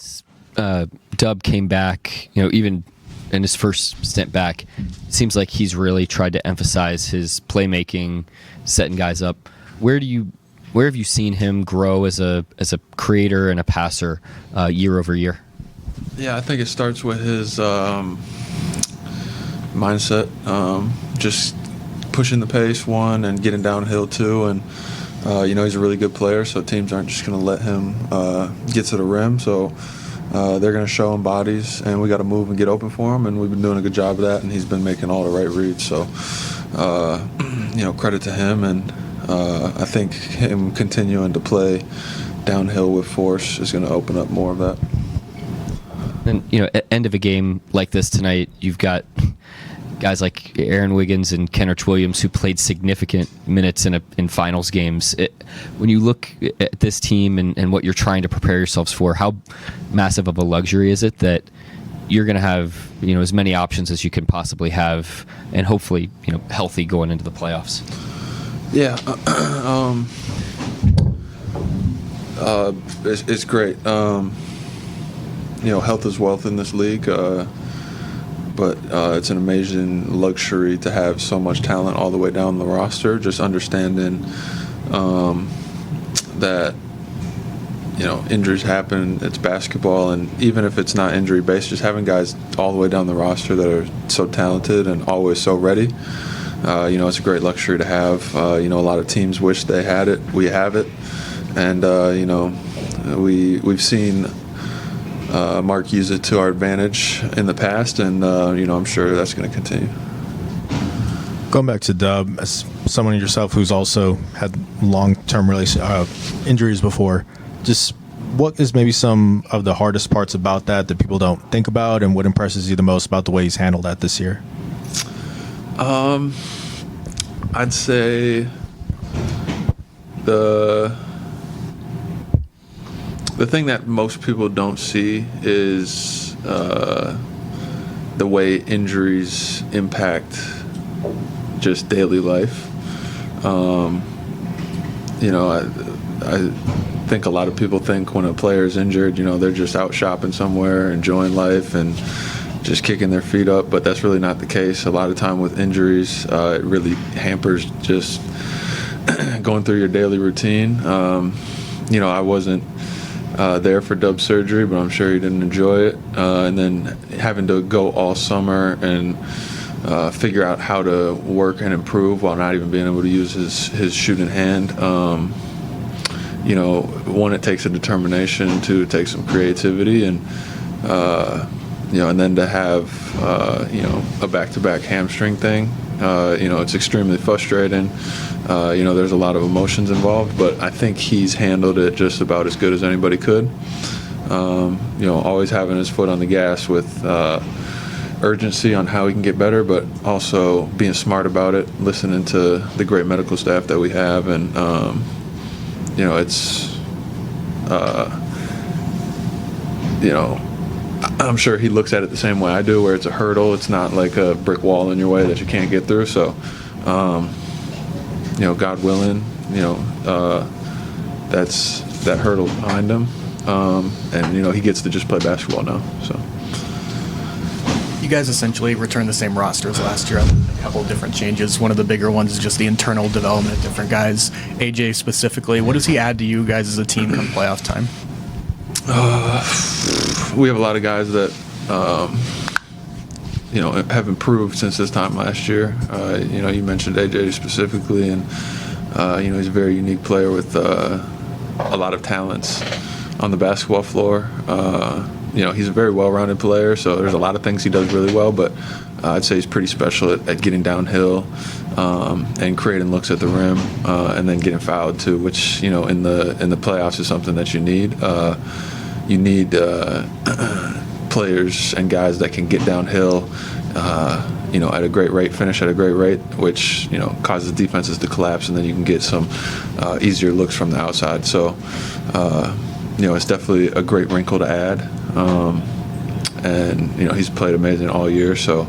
since Dub came back, even in his first stint back, it seems like he's really tried to emphasize his playmaking, setting guys up. Where have you seen him grow as a creator and a passer year over year? Yeah, I think it starts with his mindset, just pushing the pace, one, and getting downhill, two, and he's a really good player, so teams aren't just going to let him get to the rim. So they're going to show him bodies, and we got to move and get open for him, and we've been doing a good job of that, and he's been making all the right reads. So, credit to him, and I think him continuing to play downhill with force is going to open up more of that. And, at end of a game like this tonight, you've got guys like Aaron Wiggins and Kenrich Williams who played significant minutes in finals games. When you look at this team and what you're trying to prepare yourselves for, how massive of a luxury is it that you're going to have as many options as you can possibly have, and hopefully healthy going into the playoffs? Yeah, it's great. Health is wealth in this league. But it's an amazing luxury to have so much talent all the way down the roster. Just understanding that injuries happen. It's basketball, and even if it's not injury based, just having guys all the way down the roster that are so talented and always so ready. It's a great luxury to have. A lot of teams wish they had it. We have it, and we've seen Mark use it to our advantage in the past, and I'm sure that's going to continue. Going back to Dub, as someone yourself who's also had long-term injuries before, just what is maybe some of the hardest parts about that people don't think about, and what impresses you the most about the way he's handled that this year? I'd say the thing that most people don't see is the way injuries impact just daily life. I think a lot of people think when a player is injured, they're just out shopping somewhere, enjoying life, and just kicking their feet up, but that's really not the case. A lot of time with injuries, it really hampers just going through your daily routine. I wasn't there for Dub's surgery, but I'm sure he didn't enjoy it. And then having to go all summer and figure out how to work and improve while not even being able to use his shooting hand. One, it takes a determination. Two, it takes some creativity, and and then to have a back-to-back hamstring thing, it's extremely frustrating. There's a lot of emotions involved, but I think he's handled it just about as good as anybody could. Always having his foot on the gas with urgency on how he can get better, but also being smart about it, listening to the great medical staff that we have, and I'm sure he looks at it the same way I do, where it's a hurdle. It's not like a brick wall in your way that you can't get through. So, God willing, that's that hurdle behind him. And he gets to just play basketball now. So. You guys essentially returned the same roster as last year. A couple of different changes. One of the bigger ones is just the internal development of different guys. AJ specifically, what does he add to you guys as a team come playoff time? We have a lot of guys that have improved since this time last year. You mentioned AJ specifically, and he's a very unique player with a lot of talents on the basketball floor. He's a very well-rounded player, so there's a lot of things he does really well, but I'd say he's pretty special at getting downhill and creating looks at the rim, and then getting fouled too, which in the playoffs is something that you need. You need players and guys that can get downhill, at a great rate, finish at a great rate, which causes defenses to collapse, and then you can get some easier looks from the outside. So it's definitely a great wrinkle to add, and he's played amazing all year. So